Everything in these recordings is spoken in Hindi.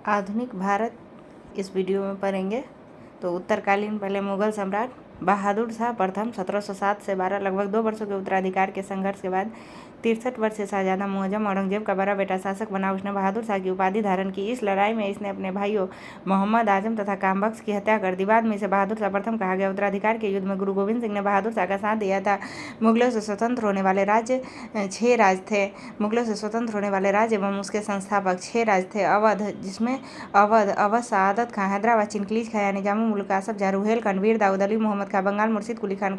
आधुनिक भारत इस वीडियो में पढ़ेंगे। तो उत्तरकालीन पहले मुगल सम्राट बहादुर शाह प्रथम 1707 से 12 लगभग 2 वर्षों के उत्तराधिकार के संघर्ष के बाद 63 वर्षीय शाहजादा मुअज्जम औरंगजेब का बड़ा बेटा शासक बना। उसने बहादुर शाह की उपाधि धारण की। इस लड़ाई में इसने अपने भाइयों मोहम्मद आजम तथा कामबख्श की हत्या कर दी। बाद में इसे बहादुर शाह प्रथम कहा गया। उत्तराधिकार के युद्ध में गुरु गोविंद सिंह ने बहादुर शाह का साथ दिया था। मुगलों से स्वतंत्र होने वाले राज्य 6 राज्य थे। मुगलों से स्वतंत्र होने वाले राज्य एवं उसके संस्थापक 6 राज्य थे। अवध, जिसमें अवध, सआदत खां, हैदराबाद, चिनकिलीज खां यानी जामो मुल्क, आसफ जाह, रुहेलखंड, वीर दाऊद, अली मोहम्मद खां, बंगाल मुर्शिद कुली खान,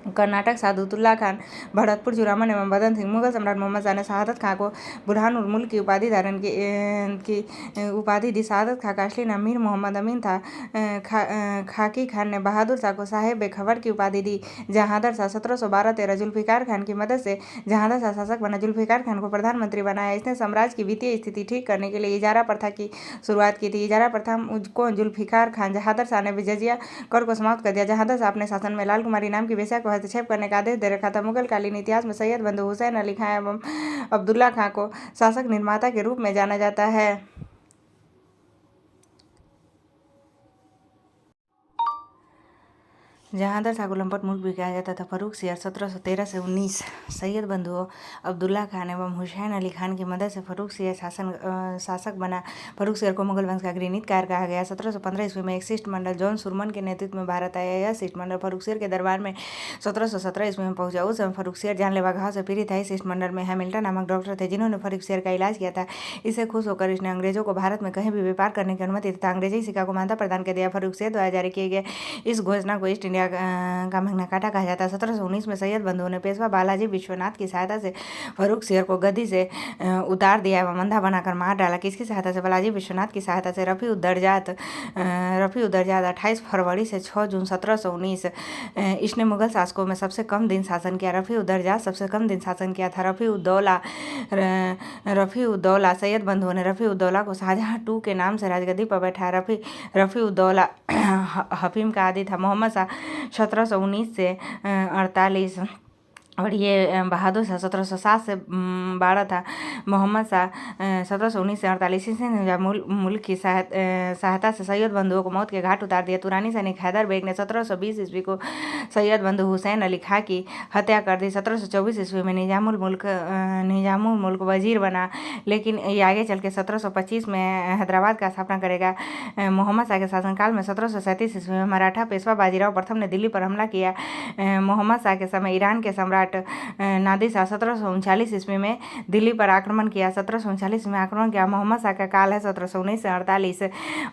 कर्नाटक सादुतुल्ला खान, भरतपुर जुरामन एवं मदन सिंह। मुगल सम्राट मोहम्मद शाह ने शहादत खां को बुरहान उल मुल्क की उपाधि धारण की उपाधि दी। शहादत खां का असली नाम मीर मोहम्मद अमीन था। खाकी खान ने बहादुर शाह को साहेब खबर की उपाधि दी। जहांदर शाह 1712-13 जुल्फिकार खान की मदद से जहांदर शाह शासक बना। जुल्फिकार खान को प्रधानमंत्री बनाया। इसने साम्राज्य की वित्तीय स्थिति ठीक करने के लिए इजारा प्रथा की शुरुआत की थी। इजारा प्रथा को जुल्फिकार खान जहांदर शाह ने जजिया कर को समाप्त कर दिया। जहांदर शाह अपने शासन में लाल कुमारी नाम की वेश्या को हस्तक्षेप करने का आदेश दे रखा था। मुगल कालीन इतिहास में सैयद बंधु हुसैन अली खां एवं अब्दुल्ला खां को शासक निर्माता के रूप में जाना जाता है। जहांदर शाह को लंपट मुल्क भी कहा जाता था। फर्रुखसियर 1713 से 19 सैयद बंधुओं अब्दुल्ला खान एवं हुसैन अली खान की मदद से फर्रुखसियर शासक बना। फर्रुखसियर को मुगल वंश का गृहनीतिकार कहा गया। 1715 ईस्वी में एक शिष्टमंडल जॉन सुरमन के नेतृत्व में भारत आया। यह शिष्टमंडल फर्रुखसियर के दरबार में 1717 ईस्वी में पहुंचा। उस समय फर्रुखसियर जानलेवा घाव से पीड़ित था। इस शिष्टमंडल में हैमिल्टन नामक डॉक्टर थे जिन्होंने फर्रुखसियर का इलाज किया था। इससे खुश होकर इसने अंग्रेजों को भारत में कहीं भी व्यापार करने की अनुमति तथा अंग्रेजी सिक्का को मान्यता प्रदान कर दिया। फर्रुखसियर द्वारा जारी किए गए इस घोषणा को ईस्ट इंडिया का magna carta कहा जाता है। 1719 में सैयद बंधुओं ने पेशवा बालाजी विश्वनाथ की सहायता से फर्रुखसियर को गद्दी से उतार दिया एवं अंधा बनाकर मार डाला। किसकी सहायता से? बालाजी विश्वनाथ की सहायता से। रफी उद्दरजात 28 फरवरी से 6 जून 1719 इसने मुगल शासकों में सबसे कम दिन शासन किया। रफी उद्दरजात सबसे कम दिन शासन किया था। रफी उद्दौला सैयद बंधुओं ने रफी उद्दौला को शाहजहां II के नाम से राजगद्दी पर बैठाया। रफी उद्दौला हफीम का आदि था। मोहम्मद शाह 1719 से 48 और ये बहादुर शाह 1707 से 12 था। मोहम्मद शाह 1719 से 48 ने मुल्क की सहायता से सैयद बंधुओं को मौत के घाट उतार दिया। तुरानी सैनिक हैदर बेग ने 1720 ईस्वी को सैयद बंधु हुसैन अली खां की हत्या कर दी। 1724 ईस्वी में निजामुल मुल्क वजीर बना, लेकिन ये आगे चल के 1725 में हैदराबाद का स्थापना करेगा। मोहम्मद शाह के शासनकाल में 1737 ईस्वी में मराठा पेशवा बाजीराव प्रथम ने दिल्ली पर हमला किया। मोहम्मद शाह के समय ईरान के सम्राट नादिर शाह 1739 ईस्वी में दिल्ली पर आक्रमण किया। 1739 में आक्रमण किया। मोहम्मद शाह का काल है 1719 से 48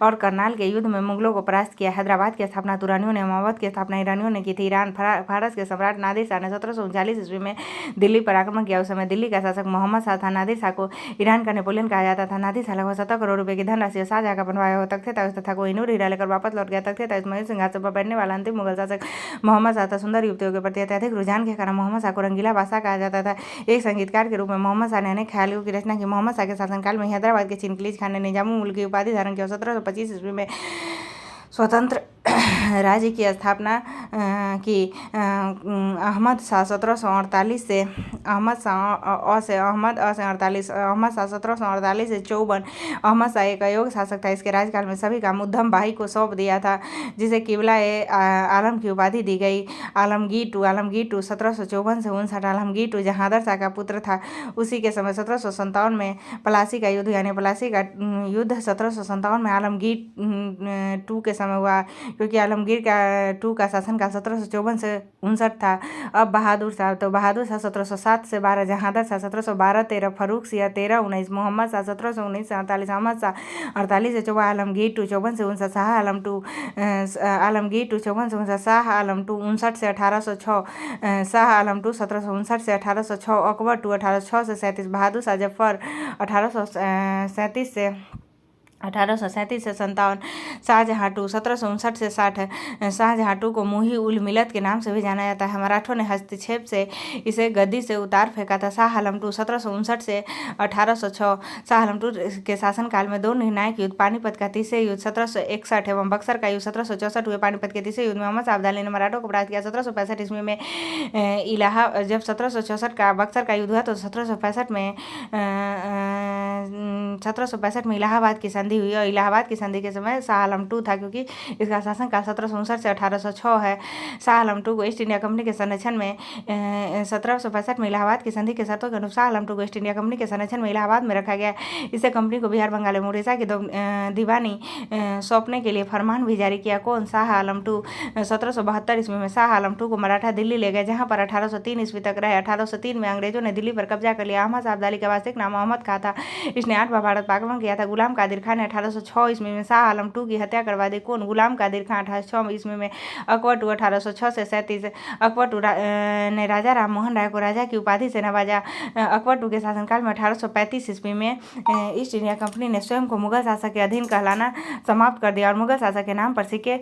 और करनाल के युद्ध में मुगलों को परास्त किया। हैदराबाद की स्थापना तुरानियों ने, अवध की स्थापना ईरानियों ने की थी। ईरान फारस के सम्राट नादिर शाह ने 1739 ईस्वी में दिल्ली पर आक्रमण किया। उस समय दिल्ली का शासक मोहम्मद शाह था। नादिर शाह को ईरान का नेपोलियन कहा जाता था। नादिर शाह लगभग 17 करोड़ रुपए की धनराशि शाहजहां का बनवाया हुआ तख्ते था। उस तथा को कोहिनूर हीरा लेकर वापस लौट गया। तख्ते था मयूर सिंहासन पर बैठने वाला अंतिम मुगल शासक मोहम्मद शाह था। सुंदर युवतियों के प्रति अत्यधिक रुझान के कारण मोहम्मद शाह को रंगीला बादशाह कहा जाता था। एक संगीतकार के रूप में मोहम्मद शाह ने अनेक ख्यालों की रचना की। मोहम्मद शाह के शासनकाल में हैदराबाद के चिनकिलीज खान ने निजामुल मुल्क की उपाधि धारण किया। 1725 ईस्वी में स्वतंत्र राज्य की स्थापना की। अहमद शाह 1748 से अहमद शाह से 54 अहमद शाह एक अयोग्य शासक था। इसके राज्यकाल में सभी काम उद्धम भाई को सौंप दिया था, जिसे किबला ए आलम की उपाधि दी गई। आलमगीर टू 1754 से 59 आलमगीर टू जहांदर शाह का पुत्र था। उसी के समय 1757 में प्लासी का युद्ध यानी प्लासी का युद्ध 1757 में आलमगीर II के समय हुआ, क्योंकि आलमगीर II का शासनकाल 1754 से 59 था। अब बहादुर शाह 1707 से 12, जहांदर शाह 1712-13, फर्रुखसियर 13-19, मोहम्मद शाह 1719 से 48, अहमद शाह 48 से 54, आलमगीर II 54 से 59, शाह आलम II 54 से 59, शाह आलम II 59 से 1806, शाह आलम II 1759 से 1806, अकबर II 1806 से 37, बहादुर शाह जफर 1837 से 57, शाहजहां II 1759 से 60। शाहजहां II को मुही उल मिलत के नाम से भी जाना जाता है। मराठों ने हस्तक्षेप से इसे गद्दी से उतार फेंका था। शाह आलम II 1759 से 1806। शाह आलम II के शासनकाल में 2 निर्णायक युद्ध, पानीपत का तीसरे युद्ध 1761 एवं बक्सर का युद्ध 1764 हुए। पानीपत के तीसरे युद्ध में अहमद शाह अब्दाली ने मराठों को परास्त किया। 1765 ईस्वी में जब 1764 का बक्सर का युद्ध हुआ तो 1765 में 1765 में इलाहाबाद की संधि हुई और इलाहाबाद की संधि के समय शाह आलम टू था, क्योंकि इसका शासनकाल 1759 से 1806 है। शाह आलम टू को ईस्ट इंडिया कंपनी के संरक्षण में 1765 में इलाहाबाद की संधि के शर्तों के अनुसार शाह आलम टू को ईस्ट इंडिया कंपनी के संरक्षण में इलाहाबाद में रखा गया। इससे कंपनी को बिहार, बंगाल और उड़ीसा की दीवानी सौंपने के लिए फरमान भी जारी किया। कौन? शाह आलम टू। 1772 ईस्वी में शाह आलम टू को मराठा दिल्ली ले गए, जहां पर 1803 ईस्वी तक रहे। 1803 में अंग्रेजों ने दिल्ली पर कब्जा कर लिया। अहमद शाह अब्दाली का वास्तविक नाम अहमद खां था। इसने 8 बार भारत पर आक्रमण किया था। गुलाम कादिर खान ने 1806 ईस्वी में शाह आलम टू की हत्या करवा दी। कौन? गुलाम कादिर खान। 1806 ईस्वी में अकबर टू 1806 से 37 अकबर टू ने राजा राम मोहन राय को राजा की उपाधि से नवाजा। अकबर टू के शासनकाल में 1835 ईस्वी में ईस्ट इंडिया कंपनी ने स्वयं को मुगल शासक के अधीन कहलाना समाप्त कर दिया और मुगल शासक के नाम पर सिक्के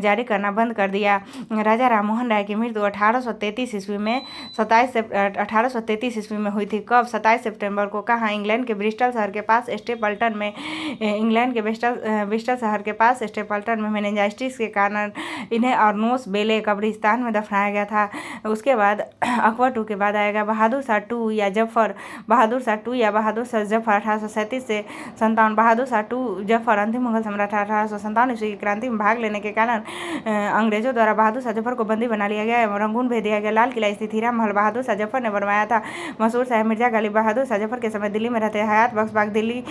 जारी करना बंद कर दिया। राजा राम मोहन राय की मृत्यु 1833 ईस्वी में 1833 ईस्वी में हुई थी। कब? 27 सितंबर को। कहाँ? इंग्लैंड के ब्रिस्टल शहर के पास स्टेपल्टन में। इंग्लैंड के ब्रिस्टल शहर के पास स्टेपल्टन में मेनिंजाइटिस के कारण इन्हें अर्नोस बेले कब्रिस्तान में दफनाया गया था। उसके बाद अकबर टू के बाद आएगा बहादुर शाह टू या जफर। बहादुर शाह टू या बहादुर शाह जफर 1837 से 57। बहादुर शाह टू जफर अंतिम मुगल सम्राट। 1857 ईस्वी की क्रांति में भाग लेने के कारण अंग्रेजों द्वारा बहादुर शाह जफर को बंदी बना लिया गया एवं रंगून भेज दिया गया। लाल किला स्थित हीरा महल बहादुर शाह जफर ने बनवाया था। मशहूर साहब मिर्जा गालिब बहादुर शाह जफर के समय दिल्ली में रहते। हयात बख्श बाग दिल्ली,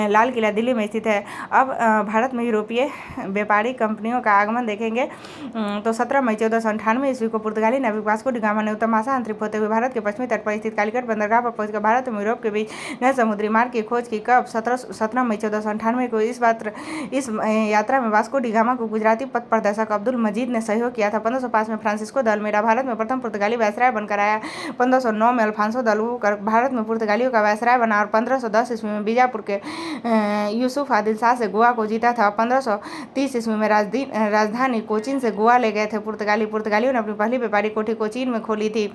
लाल किला दिल्ली में स्थित है। अब भारत में यूरोपीय व्यापारिक कंपनियों का आगमन देखेंगे तो 17 मई 1498 ईस्वी को पुर्तगाली नाविक वास्को डी गामा ने उत्तर महासागरीय होते हुए भारत के पश्चिमी तट पर स्थित कालीकट बंदरगाह पर पहुंचकर भारत और यूरोप के बीच नए समुद्री मार्ग की खोज की। कब? 17 मई 1498 को। इस यात्रा में वास्को डी गामा को गुजराती पथ प्रदर्शक अब्दुल मजीद ने सहयोग किया था। 1505 में फ्रांसिस्को दल मेरा भारत में प्रथम पुर्तगाली वायसराय बनकर आया। 1509 में अल्फांसो दल भारत में पुर्तगालियों का वायसराय बना और 1510 ईस्वी में बीजापुर के यूसुफ आदिल शाह से गोवा को जीता था। 1530 ईस्वी में राजधानी कोचीन से गोवा ले गए थे पुर्तगालियों ने अपनी पहली व्यापारिक कोठी कोचीन में खोली थी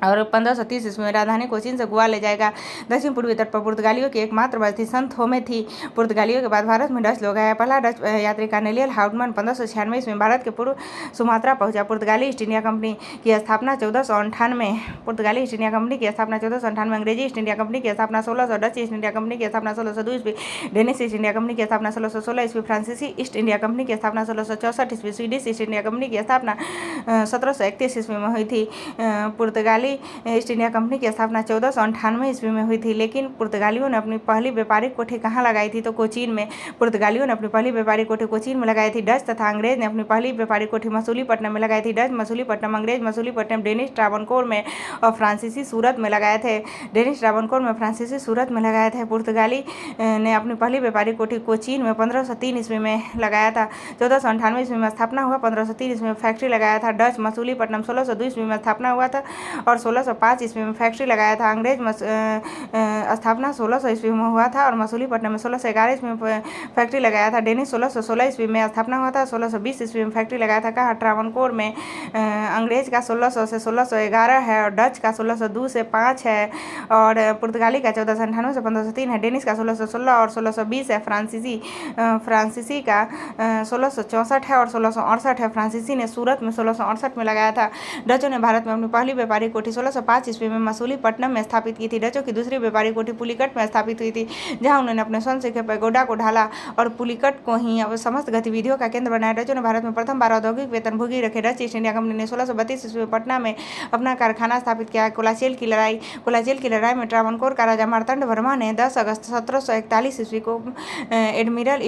और 1530 ईस्वी में राजधानी कोचीन से गोवा ले जाएगा। दक्षिण पूर्वी तट पर पुर्तगालियों की एकमात्र बस्ती संत थोमे थी। पुर्तगालियों के बाद भारत में डच लोग आए। पहला डच यात्री कार्नेलियल हाउडमन 1596 ईस्वी में भारत के पूर्व सुमात्रा पहुंचा। पुर्तगाली ईस्ट इंडिया कंपनी की स्थापना 1498। पुर्तगाली ईस्ट इंडिया कंपनी की स्थापना 1498। अंग्रेजी ईस्ट इंडिया कंपनी की स्थापना 1600। डच ईस्ट इंडिया कंपनी की स्थापना 1602 ईस्वी। डेनिश ईस्ट इंडिया कंपनी की स्थापना 1616 ईस्वी। फ्रांसीसी ईस्ट इंडिया कंपनी की स्थापना 1664 ईस्वी। स्वीडिश ईस्ट इंडिया कंपनी की स्थापना 1731 ईस्वी में हुई थी। पुर्तगाली ईस्ट इंडिया कंपनी की स्थापना 1498 ईस्वी में हुई थी। लेकिन पुर्तगालियों ने अपनी पहली व्यापारिक कोठी कहाँ लगाई थी? तो कोचीन में। पुर्तगालियों ने अपनी पहली व्यापारिक कोठी कोचीन में लगाई थी। डच तथा अंग्रेज ने अपनी पहली व्यापारिक कोठी मसूलीपट्टनम में लगाई थी। डच मसूलीपट्टनम, अंग्रेज मसूलीपट्टनम, डेनिश ट्रावनकोर में और फ्रांसीसी सूरत में लगाए थे। डेनिश ट्रावनकोर में, फ्रांसीसी सूरत में लगाए थे। पुर्तगाली ने अपनी पहली व्यापारिक कोठी कोचीन में 1503 ईस्वी में लगाया था। 1498 ईस्वी में स्थापना हुआ। 1503 ईस्वी में फैक्ट्री लगाया था। डच मसूलीपट्टनम 1602 ईस्वी में स्थापना हुआ था और 1605 ईस्वी में फैक्ट्री लगाया था। अंग्रेज स्थापना 1600 ईस्वी में हुआ था और मसूलीपट्टनम में 1611 ईस्वी में फैक्ट्री लगाया था। डेनिश 1616 ईस्वी में स्थापना हुआ था। 1620 ईस्वी में फैक्ट्री लगाया था। कहाँ? ट्रावनकोर में। अंग्रेज का 1600 से 1611 है और डच का 1602 से 5 है और पुर्तगाली का 1498 से 1503 है। डेनिश का 1616 और 1620 है। फ्रांसीसी का 1664 है और 1668 है। फ्रांसीसी ने सूरत में 1668 में लगाया था। डचों ने भारत में अपनी पहली व्यापारिक कोठी 1605 ईस्वी में मसूलीपट्टनम में स्थापित की थी। डचों की दूसरी व्यापारिक कोठी पुलिकट में स्थापित हुई थी, जहां उन्होंने अपने स्वर्ण सिक्के पैगोडा को ढाला और पुलिकट को ही समस्त गतिविधियों का केंद्र बनाया। डचों ने भारत में प्रथम बार औद्योगिक वेतनभोगी रखे। डच ईस्ट इंडिया कंपनी ने 1632 ईस्वी में पटना में अपना कारखाना स्थापित किया। कोलाचेल की लड़ाई में ट्रावनकोर का राजा मार्तंड वर्मा ने 10 अगस्त 1741 ईस्वी को एडमिरल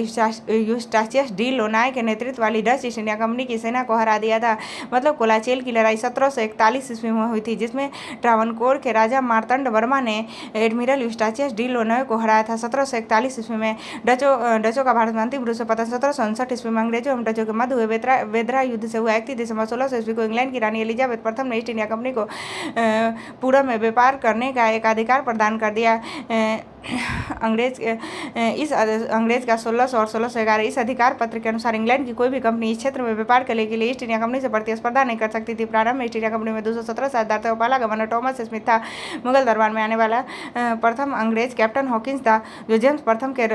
यूस्टाचियस डी लोनाय के नेतृत्व वाली डच ईस्ट इंडिया कंपनी की सेना को हरा दिया था। मतलब कोलाचेल की लड़ाई 1741 ईस्वी में हुई थी, जिसमें ट्रावनकोर के राजा मार्तंड वर्मा ने एडमिरल यूस्टाचियस डी लोनाय को हराया था। 1741 ईस्वी में डचों का भारत में अंतिम रूप से पतन 1759 ईस्वी में अंग्रेजों एवं डचों के मध्य हुए वेदरा युद्ध से हुआ। 31 दिसंबर 1600 ईस्वी को इंग्लैंड की रानी एलिजाबेथ प्रथम ने ईस्ट इंडिया कंपनी को पूरब में व्यापार करने का एक अधिकार प्रदान कर दिया। अंग्रेज का 1600 और 1611 इस अधिकार पत्र के अनुसार इंग्लैंड की कोई भी कंपनी इस क्षेत्र में व्यापार करने के लिए ईस्ट इंडिया कंपनी से प्रतिस्पर्धा नहीं कर सकती थी। प्रारंभ में ईस्ट इंडिया कंपनी में 217 साझेदार थे। पहला गवर्नर टॉमस स्मिथ था। मुगल दरबार में आने वाला प्रथम अंग्रेज कैप्टन हॉकिंस था, जो जेम्स प्रथम के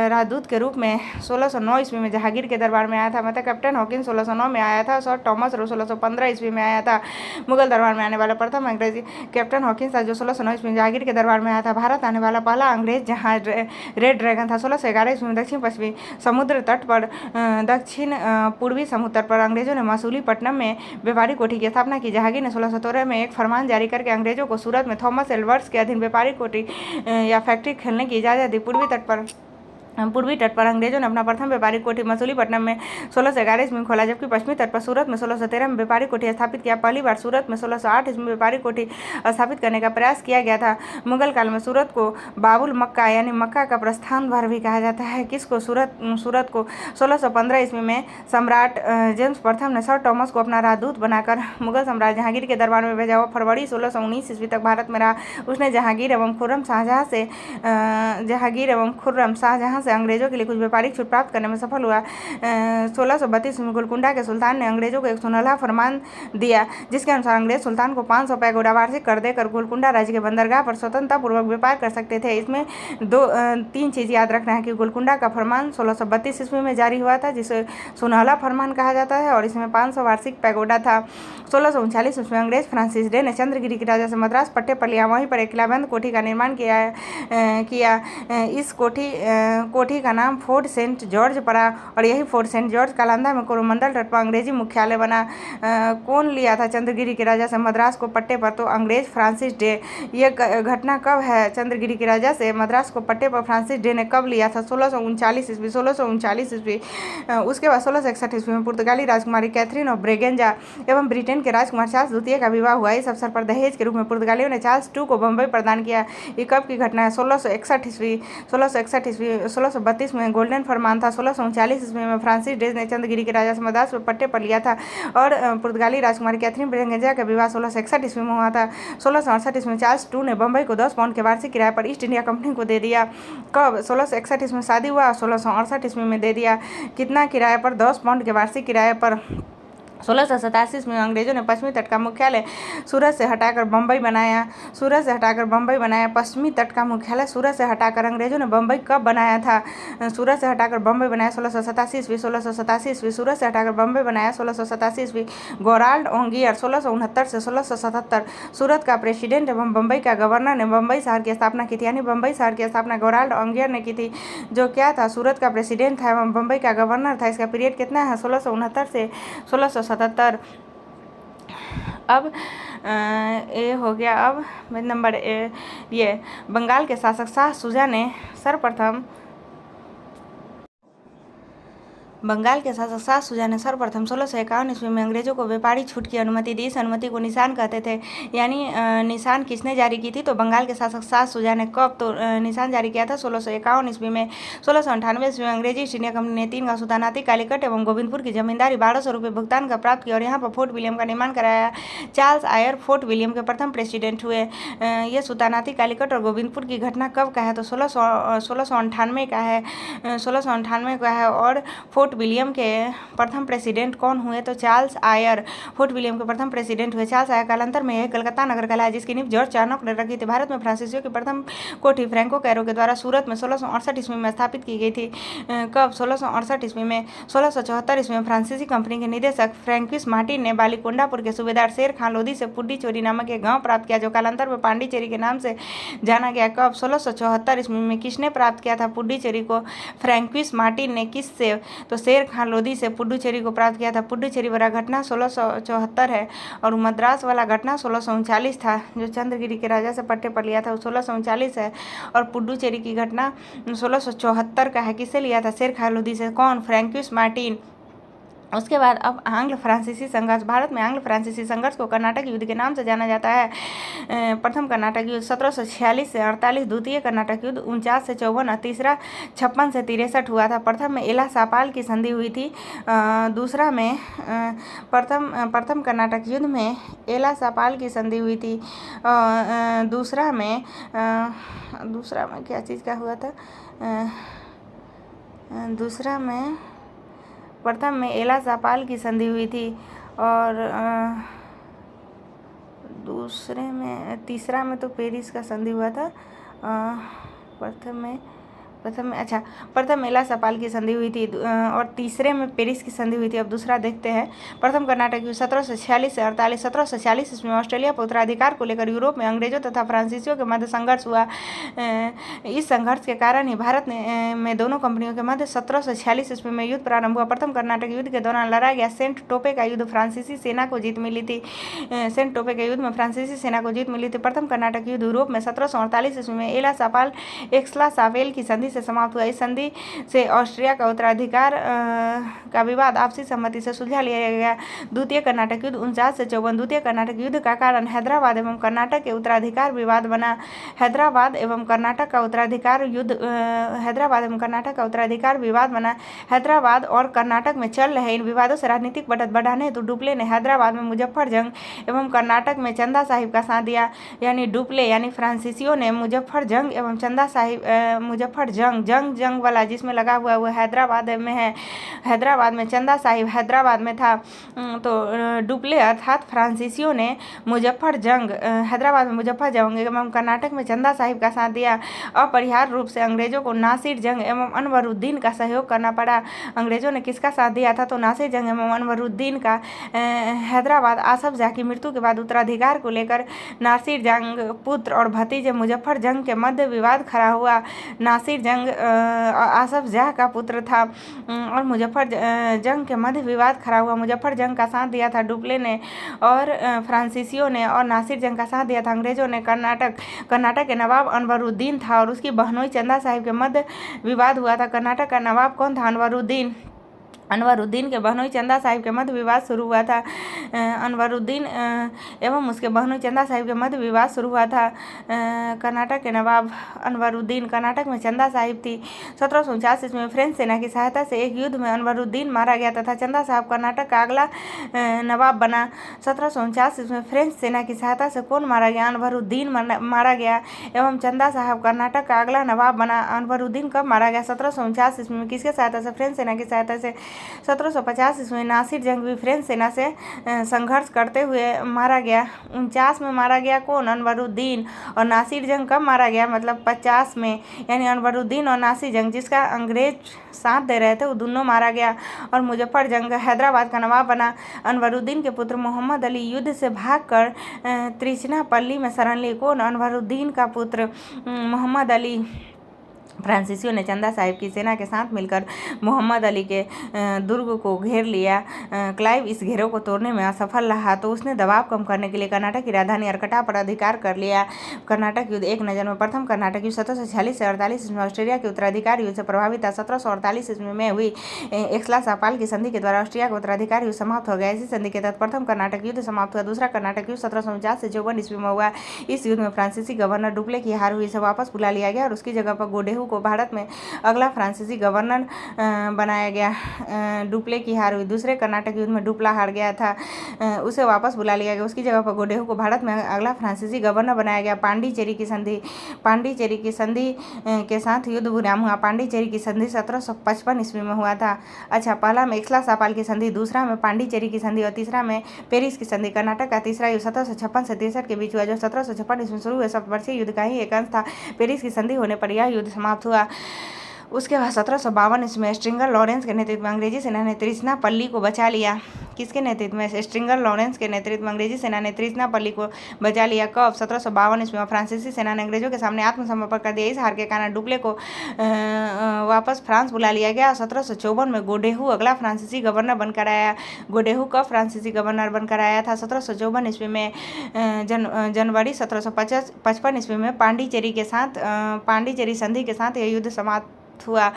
राजदूत के रूप में 1609 ईस्वी में जहांगीर के दरबार में आया था। मतलब कैप्टन हॉकिंस 1609 में आया था। सर टॉमस 1615 ईस्वी में आया था। मुगल दरबार में आने वाला प्रथम अंग्रेजी कैप्टन हॉकिंस था, जो 1609 ईस्वी में जहांगीर के दरबार में आया था। भारत आने वाला पहला अंग्रेज जहाज रेड ड्रैगन था। 1611 ईस्वी में दक्षिण पश्चिमी समुद्र तट पर दक्षिण पूर्वी समुद्र पर अंग्रेजों ने मसूलीपट्टनम में व्यापारिक कोठी की स्थापना की। जहांगीर ने 1613 में एक फरमान जारी करके अंग्रेजों को सूरत में थॉमस एल्वर्स के अधीन व्यापारिक कोठी या फैक्ट्री खोलने की इजाजत दी। पूर्वी तट पर अंग्रेजों ने अपना प्रथम व्यापारिक कोठी मसूलीपट्टनम में 1611 ईस्वी में खोला, जबकि पश्चिमी तट पर सूरत में 1613 में व्यापारिक कोठी स्थापित किया। पहली बार सूरत में 1608 ईस्वी में व्यापारिक कोठी स्थापित करने का प्रयास किया गया था। मुगल काल में सूरत को बाबुल मक्का यानी मक्का का प्रस्थान द्वार भी कहा जाता है। किसको? सूरत को 1615 ईस्वी में सम्राट जेम्स प्रथम ने सर टॉमस को अपना राजदूत बनाकर मुगल सम्राट जहांगीर के दरबार में भेजा। वह फरवरी 1619 ईस्वी तक भारत में रहा। उसने जहांगीर एवं खुर्रम शाहजहां से अंग्रेजों के लिए कुछ व्यापारिक छूट प्राप्त करने में सफल हुआ। 1632 में गोलकुंडा के सुल्तान ने अंग्रेजों को एक सुनहला फरमान दिया, जिसके अनुसार अंग्रेज सुल्तान को 500 पैगोडा वार्षिक कर देकर गोलकुंडा राज्य के बंदरगाह पर स्वतंत्रतापूर्वक व्यापार कर सकते थे। इसमें तीन चीज याद रखना है कि गोलकुंडा का फरमान 1632 ईस्वी में जारी हुआ था, जिसे सुनहला फरमान कहा जाता है, और इसमें 500 वार्षिक पैगोडा था। 1639 ईस्वी में अंग्रेज फ्रांसिस डे ने चंद्रगिरी के राजा से मद्रास पट्टे पर लिया। वहीं पर एक किलाबंद कोठी का निर्माण किया। इस कोठी का नाम फोर्ट सेंट जॉर्ज पड़ा, और यही फोर्ट सेंट जॉर्ज कालांधा में कोरोमंडल तट पर अंग्रेजी मुख्यालय बना। कौन लिया था चंद्रगिरी के राजा से मद्रास को पट्टे पर? तो अंग्रेज फ्रांसिस डे। ये घटना कब है? चंद्रगिरी के राजा से मद्रास को पट्टे पर फ्रांसिस डे ने कब लिया था? 1639 ईस्वी। 1639 ईस्वी। उसके बाद 1661 ईस्वी में पुर्तगाली राजकुमारी कैथरीन ऑफ ब्रेगेंजा एवं ब्रिटेन के राजकुमार चार्ल्स द्वितीय का विवाह हुआ। इस अवसर पर दहेज के रूप में पुर्तगालियों ने चार्ल्स II को बम्बई प्रदान किया। ये कब की घटना है? 1661 ईस्वी। 1632 में गोल्डन फरमान था। 1639 ईस्वी में फ्रांसिस डे ने चंद्रगिरी के राजा से मद्रास पर पट्टे पर लिया था, और पुर्तगाली राजकुमारी कैथरीन ब्रेगेंजा का विवाह 1661 ईस्वी में हुआ था। 1668 ईस्वी में चार्ल्स II ने बम्बई को 10 पाउंड के वार्षिक किराए पर ईस्ट इंडिया कंपनी को दे दिया। कब? 1661 ईस्वी में शादी हुआ, 1668 ईस्वी में दे दिया। कितना किराए पर? 10 पाउंड के वार्षिक किराए पर। 1687 में अंग्रेजों ने पश्चिमी तट का मुख्यालय सूरत से हटाकर बम्बई बनाया। पश्चिमी तट का मुख्यालय सूरत से हटाकर अंग्रेजों ने बम्बई कब बनाया था? सूरत से हटाकर बम्बई बनाया 1687 ईस्वी। 1687 ईस्वी। सूरत से हटाकर बम्बई बनाया 1687 ईस्वी। गोराल्ड ओंगियर 1669 से 1677 सूरत का प्रेसिडेंट एवं बम्बई का गवर्नर ने बम्बई शहर की स्थापना की थी। यानी बम्बई शहर की स्थापना गोराल्ड ओंगियर ने की थी, जो क्या था? सूरत का प्रेसिडेंट था एवं बम्बई का गवर्नर था। इसका पीरियड कितना है? 1669 से 1677। अब ये हो गया। अब नंबर ये बंगाल के शासक शाह शुजा ने सर्वप्रथम बंगाल के शासक शाह शुजा ने सर्वप्रथम 1651 ईस्वी में अंग्रेजों को व्यापारी छूट की अनुमति दी। इस अनुमति को निशान कहते थे। यानी निशान किसने जारी की थी? तो बंगाल के शासक शाह शुजा ने। कब? तो निशान जारी किया था 1651 ईस्वी में। 1698 ईस्वी में अंग्रेजी ईस्ट इंडिया कंपनी ने 3 गाँव सुल्तानाती, कालीकट एवं गोविंदपुर की जमींदारी 1200 रुपये भुगतान का प्राप्त किया, और यहाँ पर फोर्ट विलियम का निर्माण कराया। चार्ल्स आयर फोर्ट विलियम के प्रथम प्रेसिडेंट हुए। ये सुल्तानाती, कालीकट और गोविंदपुर की घटना कब का है? तो 1698 का है। 1698 का है। और फोर्ट विलियम के प्रथम प्रेसिडेंट कौन हुए? तो चार्ल्स आयर फोर्ट विलियम के प्रथम प्रेसिडेंट हुए। चार्ल्स आयर कालांतर में यह कलकत्ता नगर कहलाया, जिसकी नींव जॉर्ज चार्नोक ने रखी थी। भारत में फ्रांसीसियों की प्रथम कोठी फ्रैंको कैरो के द्वारा सूरत में 1668 ईस्वी में स्थापित की गई थी। कब? 1668 ईस्वी में। 1674 ईस्वी में फ्रांसीसी कंपनी के निदेशक फ्रैंकिस मार्टिन ने बालीकोंडापुर के सूबेदार शेर खान लोधी से पुडुचेरी नामक एक गाँव प्राप्त किया, जो कालांतर में पांडिचेरी के नाम से जाना गया। कब? 1674 ईस्वी में। किसने प्राप्त किया था पुडुचेरी को? फ्रैंकिस मार्टिन ने। किससे? तो शेर खान लोधी से पुडुचेरी को प्राप्त किया था। पुडुचेरी वाला घटना 1674 है, और मद्रास वाला घटना 1639 था, जो चंद्रगिरी के राजा से पट्टे पर लिया था, वो 1639 है। और पुडुचेरी की घटना 1674 का है। किससे लिया था? शेर खान लोधी से। कौन? Francis Martin. उसके बाद अब आंग्ल फ्रांसीसी संघर्ष। भारत में आंग्ल फ्रांसीसी संघर्ष को कर्नाटक युद्ध के नाम से जाना जाता है। प्रथम कर्नाटक युद्ध 1746 से 48, द्वितीय कर्नाटक युद्ध 49 से 54, तीसरा 56 से 63 हुआ था। प्रथम में एला सापाल की संधि हुई थी। दूसरा में प्रथम कर्नाटक युद्ध में एला सापाल की संधि हुई थी। दूसरा में क्या चीज़ का हुआ था? दूसरा में प्रथम में एला सापाल की संधि हुई थी, और तीसरा में तो पेरिस का संधि हुआ था। प्रथम एलासा पाल की संधि हुई थी और तीसरे में पेरिस की संधि हुई थी। अब दूसरा देखते हैं। प्रथम कर्नाटक युद्ध 1746 से 48। 1746 ईस्वी में ऑस्ट्रेलिया पर उत्तराधिकार को लेकर यूरोप में अंग्रेजों तथा फ्रांसीसियों के मध्य संघर्ष हुआ। इस संघर्ष के कारण ही भारत में दोनों कंपनियों के मध्य 1746 ईस्वी में युद्ध प्रारंभ हुआ। प्रथम कर्नाटक युद्ध के दौरान लड़ा गया सेंट टोपे का युद्ध फ्रांसीसी सेना को जीत मिली थी। सेंट टोपे के युद्ध में फ्रांसीसी सेना को जीत मिली थी। प्रथम कर्नाटक युद्ध यूरोप में 1748 ईस्वी में एलासा पाल एक्स्ला-सावेल की संधि से समाप्त हुआ। इस संधि से ऑस्ट्रिया का उत्तराधिकार का विवाद आपसी सहमति से सुलझा लिया गया। द्वितीय कर्नाटक युद्ध 49 से 54। द्वितीय कर्नाटक युद्ध का कारण हैदराबाद एवं कर्नाटक के उत्तराधिकार विवाद बना। हैदराबाद एवं कर्नाटक का उत्तराधिकार विवाद बना। हैदराबाद और कर्नाटक में चल रहे इन विवादों से राजनीतिक बढ़त बढ़ाने हेतु डुप्ले ने हैदराबाद में मुजफ्फरजंग एवं कर्नाटक में चंदा साहिब का साथ दिया। यानी डुप्ले यानी फ्रांसीसियों ने मुजफ्फरजंग एवं चंदा साहिब जंग वाला जिसमें लगा हुआ वो हैदराबाद में है। हैदराबाद में चंदा साहिब हैदराबाद में था। तो डुप्ले अर्थात फ्रांसीसियों ने हैदराबाद में मुजफ्फरजंग एवं कर्नाटक में चंदा साहिब का साथ दिया। अपरिहार्य रूप से अंग्रेजों को नासिर जंग एवं अनवरुद्दीन का सहयोग करना पड़ा। अंग्रेजों ने किसका साथ दिया था? तो नासिर जंग एवं अनवरुद्दीन का। हैदराबाद आसफ जाह की मृत्यु के बाद उत्तराधिकार को लेकर नासिर जंग पुत्र और भतीजे मुजफ्फर जंग के मध्य विवाद खड़ा हुआ। नासिर जंग आसफ जाह का पुत्र था और मुजफ्फर जंग के मध्य विवाद खड़ा हुआ। मुजफ्फर जंग का साथ दिया था डुप्ले ने और फ्रांसीसियों ने, और नासिर जंग का साथ दिया था अंग्रेजों ने। कर्नाटक के नवाब अनवरुद्दीन था और उसकी बहनोई चंदा साहिब के मध्य विवाद हुआ था। कर्नाटक का नवाब कौन था? अनवरुद्दीन के बहनोई चंदा साहिब के मध्य विवाद शुरू हुआ था। अनवरुद्दीन एवं उसके बहनोई चंदा साहिब के मध्य विवाद शुरू हुआ था। कर्नाटक के नवाब अनवरुद्दीन, कर्नाटक में चंदा साहिब थी। 1749 ईस्वी में फ्रेंच सेना की सहायता से एक युद्ध में अनवरुद्दीन मारा गया तथा चंदा साहब कर्नाटक का अगला नवाब बना। 1749 ईस्वी में फ्रेंच सेना की सहायता से कौन मारा गया? अनवरुद्दीन मारा गया एवं चंदा साहब कर्नाटक का अगला नवाब बना। अनवरुद्दीन कब मारा गया? 1749 ईस्वी में। किसके सहायता से? फ्रेंच सेना की सहायता से। 1750 ईस्वी में नासिर जंग भी फ्रेंच सेना से संघर्ष करते हुए मारा गया। 49 में मारा गया कौन? अनवरुद्दीन। और नासिर जंग कब मारा गया? मतलब 50 में। यानी अनवरुद्दीन और नासिर जंग जिसका अंग्रेज साथ दे रहे थे वो दोनों मारा गया और मुजफ्फर जंग हैदराबाद का नवाब बना। अनवरुद्दीन के पुत्र मोहम्मद अली युद्ध से भागकर त्रिचनापल्ली में शरण लिए। कौन? अनवरुद्दीन का पुत्र मोहम्मद अली। फ्रांसीसियों ने चंदा साहिब की सेना के साथ मिलकर मोहम्मद अली के दुर्ग को घेर लिया। क्लाइव इस घेरों को तोड़ने में असफल रहा तो उसने दबाव कम करने के लिए कर्नाटक की राजधानी अरकटा पर अधिकार कर लिया। कर्नाटक युद्ध एक नज़र में। प्रथम कर्नाटक युद्ध 1746 से 48 ईस्वी में ऑस्ट्रेलिया के उत्तराधिकार युद्ध से प्रभावित था। 1748 ईस्वी में हुई एक्स्ला-सापाल की संधि के द्वारा ऑस्ट्रिया का उत्तराधिकार युद्ध समाप्त हो गया। इसी संधि के तहत प्रथम कर्नाटक युद्ध समाप्त हुआ। दूसरा कर्नाटक युद्ध 1749 से 54 ईस्वी में हुआ। इस युद्ध में फ्रांसीसी गवर्नर डुप्ले की हार हुई। इसे वापस बुला लिया गया और उसकी जगह पर गोडेहू को भारत में अगला फ्रांसीसी गवर्नर बनाया गया। डुप्ले की हार हुई। दूसरे कर्नाटक युद्ध में डुप्ला हार गया था, उसे वापस बुला लिया गया। उसकी जगह पर गोडेहू को भारत में अगला फ्रांसीसी गवर्नर बनाया गया। पांडिचेरी की संधि के साथ युद्ध विराम हुआ। पांडिचेरी की संधि 1755 ईस्वी में हुआ था। अच्छा, पहला में एक्स्ला-सापाल की संधि, दूसरा में पांडिचेरी की संधि और तीसरा में पेरिस की संधि। कर्नाटक का तीसरा युद्ध 1756 से 63 के बीच हुआ, जो 1756 ईस्वी में शुरू हुए सप्तवर्षीय युद्ध का ही एक अंश था। पेरिस की संधि होने पर यह युद्ध समाप्त हुआ। उसके बाद 1752 ईस्वी में स्ट्रिंगर लॉरेंस के नेतृत्व में अंग्रेजी सेना ने त्रिचनापल्ली को बचा लिया। किसके नेतृत्व में? स्ट्रिंगर लॉरेंस के नेतृत्व में अंग्रेजी सेना ने त्रिचनापल्ली को बचा लिया। कब? 1752 ईस्वी में। फ्रांसीसी सेना ने अंग्रेजों के सामने आत्मसमर्पण कर दिया। इस हार के कारण डुप्ले को वापस फ्रांस बुला लिया गया। 1754 में गोडेहू अगला फ्रांसीसी गवर्नर बनकर आया। गोडेहू कब फ्रांसीसी गवर्नर बनकर आया था? 1754 ईस्वी में। जनवरी 1755 ईस्वी में पांडिचेरी संधि के साथ यह युद्ध समाप्त हुआ।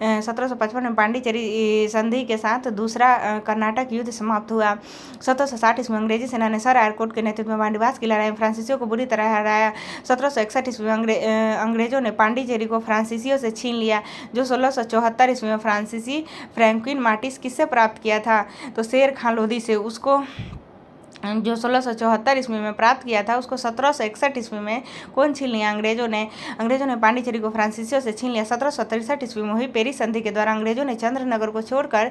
1755 में पांडिचेरी संधि के साथ दूसरा कर्नाटक युद्ध समाप्त हुआ। 1760 ईस्वी में अंग्रेजी सेना ने सर एयरकोट के नेतृत्व में बांडीवास की लड़ाई में फ्रांसीसियों को बुरी तरह हराया। 1761 ईस्वी में अंग्रेजों ने पांडिचेरी को फ्रांसीसियों से छीन लिया, जो 1674 ईस्वी में फ्रांसीसी फ्रैंकविन मार्टिस किससे प्राप्त किया था? तो शेर खान लोधी से। उसको जो 1674 ईस्वी में प्राप्त किया था उसको 1761 ईस्वी में कौन छीन लिया? अंग्रेजों ने पांडिचेरी को फ्रांसीसियों से छीन लिया। 1763 ईस्वी में हुई पेरिस संधि के द्वारा अंग्रेजों ने चंद्रनगर को छोड़कर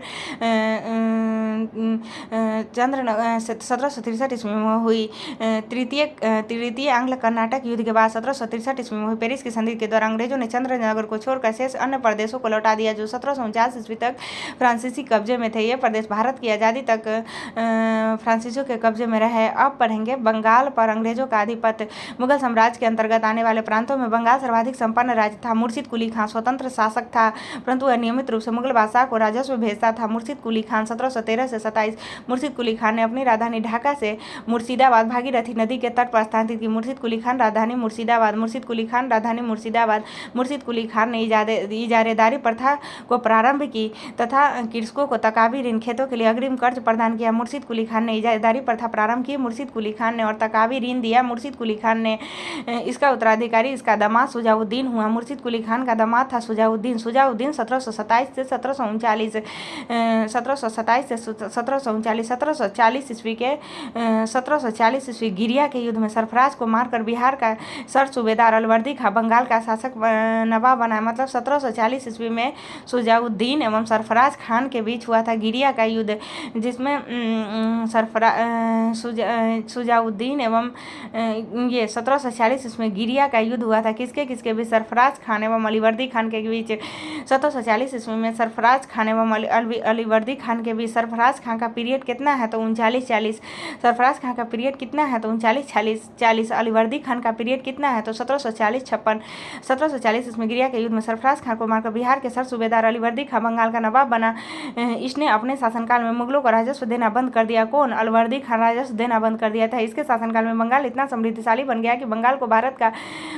चंद्र 1763 ईस्वी में हुई तृतीय आंग्ल कर्नाटक युद्ध के बाद 1763 ईस्वी में हुई पेरिस की संधि के द्वारा अंग्रेजों ने चंद्रनगर को छोड़कर शेष अन्य प्रदेशों को लौटा दिया, जो 1749 ईस्वी तक फ्रांसीसी कब्जे में थे। ये प्रदेश भारत की आज़ादी तक फ्रांसीसियों के कब्जे में रहे। अब पढ़ेंगे बंगाल पर अंग्रेजों का आधिपत्य। मुगल साम्राज्य के अंतर्गत आने वाले प्रांतों में बंगाल सर्वाधिक संपन्न राज्य था। मुर्शिद कुली खान स्वतंत्र शासक था, परंतु वह नियमित रूप से मुगल बादशाह को राजस्व भेजता था। मुर्शिद कुली खान 1713 से 27। मुर्शिद कुली खान ने अपनी राजधानी ढाका से मुर्शिदाबाद भागीरथी नदी के तट पर स्थानांतरित की। मुर्शिद कुली खान राजधानी मुर्शिदाबाद। मुर्शिद कुली खान राजधानी मुर्शिदाबाद। मुर्शिद कुली खान ने इजारेदारी प्रथा को प्रारंभ की तथा कृषकों को तकावी ऋण खेतों के लिए अग्रिम कर्ज प्रदान किया। मुर्शिद कुली खान ने इजारेदारी प्रथा प्रारंभ की, मुर्शिद कुली खान ने और तकावी ऋण दिया। मुर्शिद कुली खान ने इसका उत्तराधिकारी इसका दामाद सुजाउद्दीन हुआ। मुर्शिद कुली खान का दामाद था सुजाउद्दीन। सुजाउद्दीन 1727 से 1739 1740 ईस्वी के 1740 ईस्वी गिरिया के युद्ध में सरफराज को मारकर बिहार का सर सूबेदार अलवर्दी खां बंगाल का शासक नवाब बनाया। मतलब 1740 ईस्वी में सुजाउद्दीन एवं सरफराज खान के बीच हुआ था गिरिया का युद्ध, जिसमें सुजाउद्दीन एवं ये 1740 ईस्वी गिरिया का युद्ध हुआ था। किसके किसके बीच? सरफराज खान एवं अलीवर्दी खान के बीच 1740 ईस्वी में सरफराज खान एवं अलीवर्दी खान के बीच। सरफराज खान का पीरियड कितना है? तो 39-40। सरफराज खान का पीरियड कितना है? तो 39-40। अलीवर्दी खान का पीरियड कितना है? तो 1740-56। 1740 ईस्वी गिरिया के युद्ध में सरफराज खान को मारकर बिहार के सर सूबेदार अलीवर्दी खान बंगाल का नवाब बना। इसने अपने शासनकाल में मुगलों को राजस्व देना बंद कर दिया। कौन? अलीवर्दी खान राजस्व देना बंद कर दिया था। इसके शासनकाल में बंगाल इतना समृद्धशाली बन गया कि बंगाल को भारत का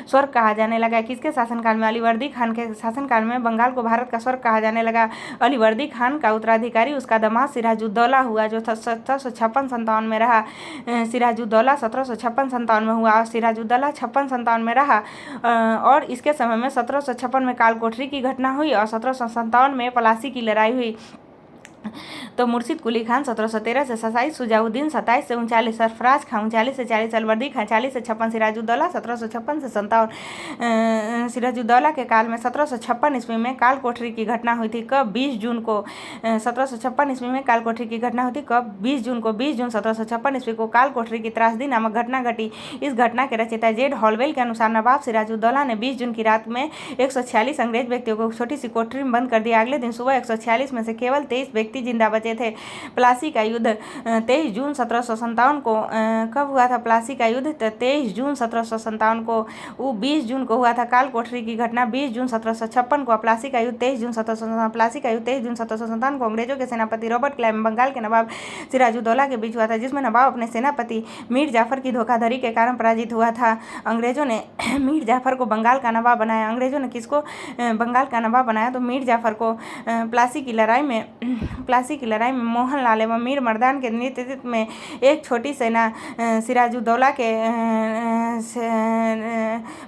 स्वर्ग कहा जाने लगा। किसके शासनकाल में? अलीवर्दी खान के शासनकाल में बंगाल को भारत का स्वर्ग कहा जाने लगा। अलीवर्दी खान का उत्तराधिकारी उसका दामाद सिराजुद्दौला हुआ, जो 1756-57 में रहा। सिराजुद्दौला 1756-57 में हुआ और सिराजुद्दौला 56-57 में रहा। और इसके समय में 1756 में कालकोठरी की घटना हुई और 1757 में प्लासी की लड़ाई हुई। तो मुर्शिद कुली खान 1713 से 27, सुजाउद्दीन 27 से 39, सरफराज खान 39 से 40, अलवर्दी खान 40 से 56, सिराजुद्दौला 1756 से 57। सिराजुद्दौला के काल में 1756 ईस्वी में कालकोठरी की घटना हुई थी। कब? 20 जून को। 1756 ईस्वी में कालकोठरी की घटना हुई थी। कब? 20 जून को। 20 जून 1756 ईस्वी को कालकोठरी की त्रासदी नामक घटना घटी। इस घटना के रचयिता जेड हॉलवेल के अनुसार नवाब सिराजुद्दौला ने 20 जून की रात में 146 अंग्रेज व्यक्तियों को छोटी सी कोठरी में बंद कर दिया। अगले दिन सुबह 146 में से केवल 23 व्यक्ति जिंदा बचे थे। प्लासी का युद्ध 23 जून 1757 को कब हुआ था? प्लासी का युद्ध 23 जून 1757 को। वो 20 जून को हुआ था। कालकोठरी की घटना 20 जून 1756 को। प्लासी का युद्ध 23 जून 1757। प्लासी का युद्ध 23 जून 1757 को अंग्रेजों के सेनापति रॉबर्ट क्लाइव बंगाल के नवाब सिराजुद्दौला के बीच हुआ था, जिसमें नवाब अपने सेनापति मीर जाफर की धोखाधड़ी के कारण पराजित हुआ था। अंग्रेजों ने मीर जाफर को बंगाल का नवाब बनाया। अंग्रेजों ने किसको बंगाल का नवाब बनाया? तो मीर जाफर को। प्लासी की लड़ाई में मोहनलाल एवं मीर मर्दान के नेतृत्व में एक छोटी सेना सिराजुद्दौला के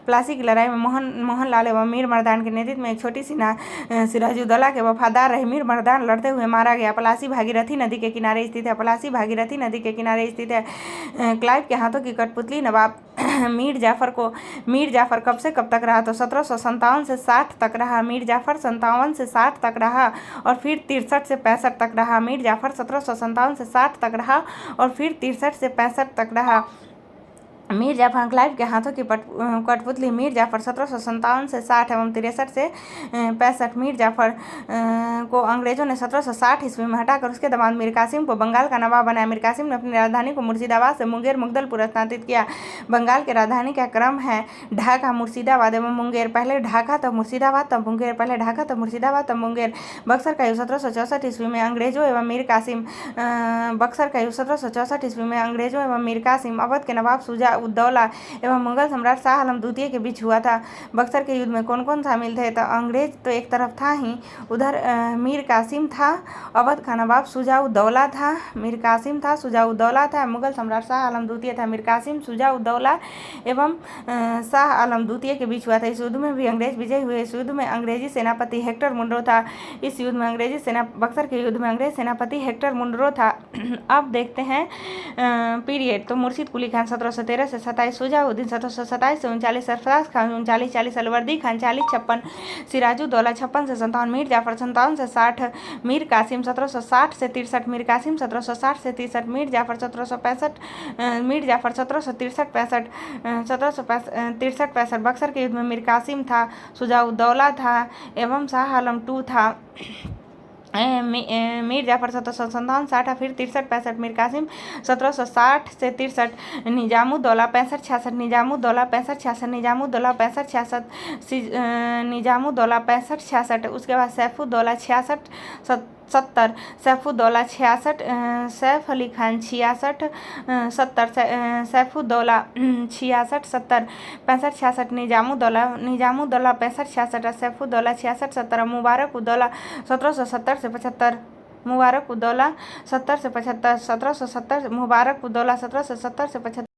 प्लासी की लड़ाई में मोहनलाल एवं मीर मर्दान के नेतृत्व में एक छोटी सेना सिराजुद्दौला के वफादार रहे मीर मर्दान लड़ते हुए मारा गया। प्लासी भागीरथी नदी के किनारे स्थित है। प्लासी भागीरथी नदी के किनारे स्थित है। क्लाइव के हाथों की कठपुतली नवाब मीर जाफर कब से कब तक रहा? तो 1757 से 60 तक रहा। मीर जाफर 57 से 60 तक रहा और फिर 63 से 65 तक रहा। मीर जाफर 1757 से 60 तक रहा और फिर 63 से 65 तक रहा। मीर जाफर क्लाइव के हाथों की कठपुतली मीर जाफर 1757 से 60 एवं 63 से 65। मीर जाफर को अंग्रेजों ने 1760 ईस्वी में हटाकर उसके दामाद मीर कासिम को बंगाल का नवाब बनाया। मीर कासिम ने अपनी राजधानी को मुर्शिदाबाद से मुंगेर मुगदलपुर स्थानांतरित किया। बंगाल के राजधानी का क्रम है ढाका, मुर्शिदाबाद एवं मुंगेर। पहले ढाका तब मुर्शिदाबाद तब मुंगेर। पहले ढाका तब मुर्शिदाबाद तब मुंगेर। बक्सर का युद्ध 1764 ईस्वी में अंग्रेजों एवं मीर कासिम। बक्सर का युद्ध 1764 ईस्वी में अंग्रेजों एवं मीर कासिम, अवध के नवाब सुजाउद्दौला एवं मुगल सम्राट शाह आलम द्वितीय के बीच हुआ था। बक्सर के युद्ध में कौन कौन शामिल थे? तो अंग्रेज तो एक तरफ था ही, उधर मीर कासिम था, अवध का नवाब सुजाउद्दौला था, मीर कासिम था, सुजाउद्दौला था, मुगल सम्राट शाह आलम द्वितीय था। मीर कासिम, सुजाउद्दौला एवं शाह आलम द्वितीय के बीच हुआ था। इस युद्ध में भी अंग्रेज विजयी हुए। इस युद्ध में अंग्रेजी सेनापति हेक्टर मुनरो था। इस युद्ध में बक्सर के युद्ध में अंग्रेज सेनापति हेक्टर मुनरो था। अब देखते हैं पीरियड। तो मुर्शिद कुली खान 1713 13 से 27 शुजाउद्दीन 1727 से 39 सरफराज खान 39 अलवर्दी खान 40-56 सिराजुद्दौला 56 से 57 मीर जाफर 57 से 60 मीर कासिम 1760 से 63 मीर कासिम 1760 से 63 मीर जाफर 1765 मीर जाफर 1763 65 बक्सर के युद्ध में मीर कासिम था, शुजाउद्दौला था एवं शाह आलम II था। मीर जाफर 1757 60 फिर 63 मीर कासिम 1760 से 63 निजामुद्दौला 65-66 निजामुद्दौला 65-66 निजामुद्दौला 65-66 निजामुद्दौला 65-66 उसके बाद सैफुद्दौला 66-70 सैफुद्दौला 66 सैफ अली खान 66-70 सैफुद्दौला 66-70 65-66 निजामुद्दौला 65-66 सैफुद्दौला 66-70 मुबारकुद्दौला 1770 से 75 मुबारकुद्दौला 70 से 75 1770 मुबारकुद्दौला 1770 से 75